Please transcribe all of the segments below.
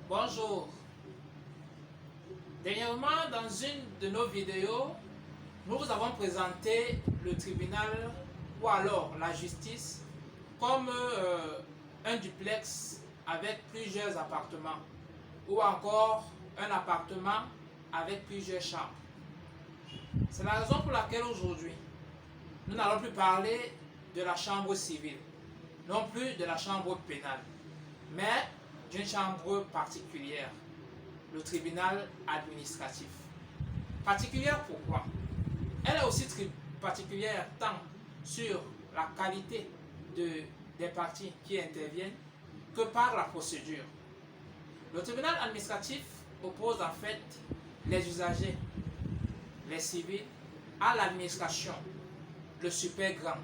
Bonjour. Dernièrement, dans une de nos vidéos, nous vous avons présenté le tribunal ou alors la justice comme un duplex avec plusieurs appartements ou encore un appartement avec plusieurs chambres. C'est la raison pour laquelle aujourd'hui, nous n'allons plus parler de la chambre civile, non plus de la chambre pénale, mais d'une chambre particulière, le tribunal administratif. Particulière pourquoi? Elle est aussi particulière tant sur la qualité des parties qui interviennent que par la procédure. Le tribunal administratif oppose en fait les usagers, les civils, à l'administration, le super grand.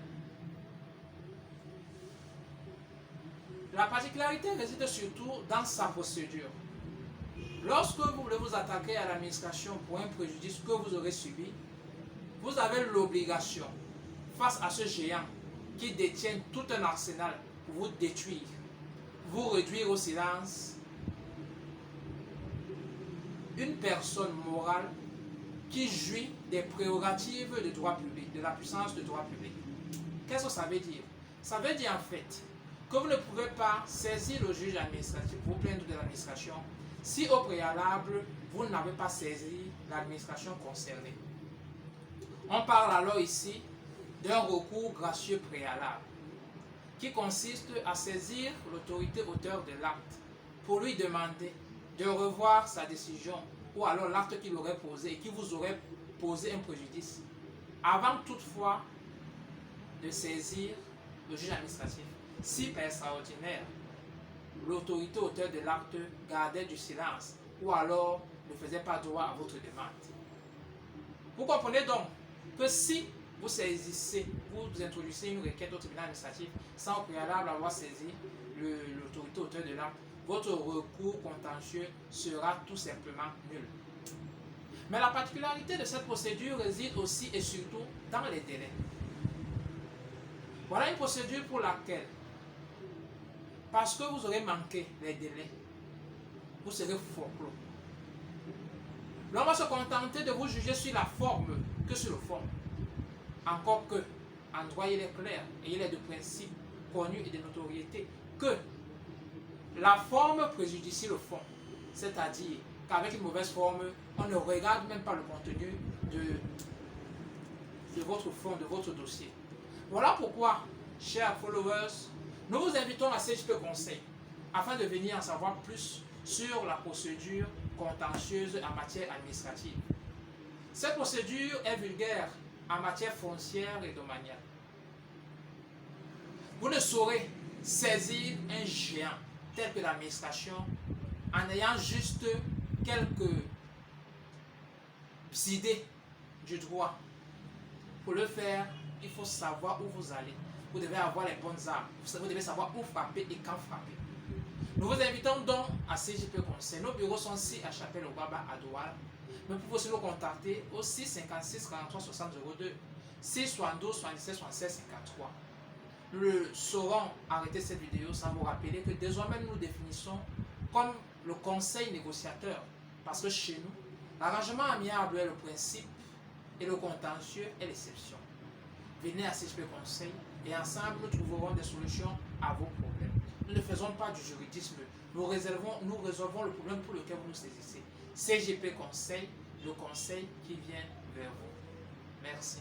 La particularité réside surtout dans sa procédure. Lorsque vous voulez vous attaquer à l'administration pour un préjudice que vous aurez subi, vous avez l'obligation, face à ce géant qui détient tout un arsenal pour vous détruire, vous réduire au silence, une personne morale qui jouit des prérogatives de droit public, de la puissance de droit public. Qu'est-ce que ça veut dire? Ça veut dire en fait que vous ne pouvez pas saisir le juge administratif pour vous plaindre de l'administration si au préalable, vous n'avez pas saisi l'administration concernée. On parle alors ici d'un recours gracieux préalable qui consiste à saisir l'autorité auteur de l'acte pour lui demander de revoir sa décision ou alors l'acte qu'il aurait posé et qui vous aurait posé un préjudice avant toutefois de saisir le juge administratif. Si par extraordinaire, l'autorité auteur de l'acte gardait du silence ou alors ne faisait pas droit à votre demande. Vous comprenez donc que si vous saisissez, vous introduisez une requête au tribunal administratif sans au préalable avoir saisi l'autorité auteur de l'acte, votre recours contentieux sera tout simplement nul. Mais la particularité de cette procédure réside aussi et surtout dans les délais. Voilà une procédure pour laquelle, parce que vous aurez manqué les délais, vous serez forclos. L'on va se contenter de vous juger sur la forme que sur le fond. Encore que, en droit, il est clair et il est de principe connu et de notoriété que la forme préjudicie le fond. C'est-à-dire qu'avec une mauvaise forme, on ne regarde même pas le contenu de votre fond, de votre dossier. Voilà pourquoi, chers followers, nous vous invitons à CJP Conseil afin de venir en savoir plus sur la procédure contentieuse en matière administrative. Cette procédure est vulgaire en matière foncière et domaniale. Vous ne saurez saisir un géant tel que l'administration en ayant juste quelques idées du droit. Pour le faire, il faut savoir où vous allez. Vous devez avoir les bonnes armes. Vous devez savoir où frapper et quand frapper. Nous vous invitons donc à CJP Conseil. Nos bureaux sont ici à Chapelle-au-Baba à Douala. Mais vous pouvez aussi nous contacter au 656 43 60 02, 672 77 76 53. Nous saurons arrêter cette vidéo sans vous rappeler que désormais nous nous définissons comme le conseil négociateur. Parce que chez nous, l'arrangement amiable est le principe et le contentieux est l'exception. Venez à CJP Conseil et ensemble nous trouverons des solutions à vos problèmes. Nous ne faisons pas du juridisme, nous résolvons le problème pour lequel vous nous saisissez. CJP Conseil, le conseil qui vient vers vous. Merci.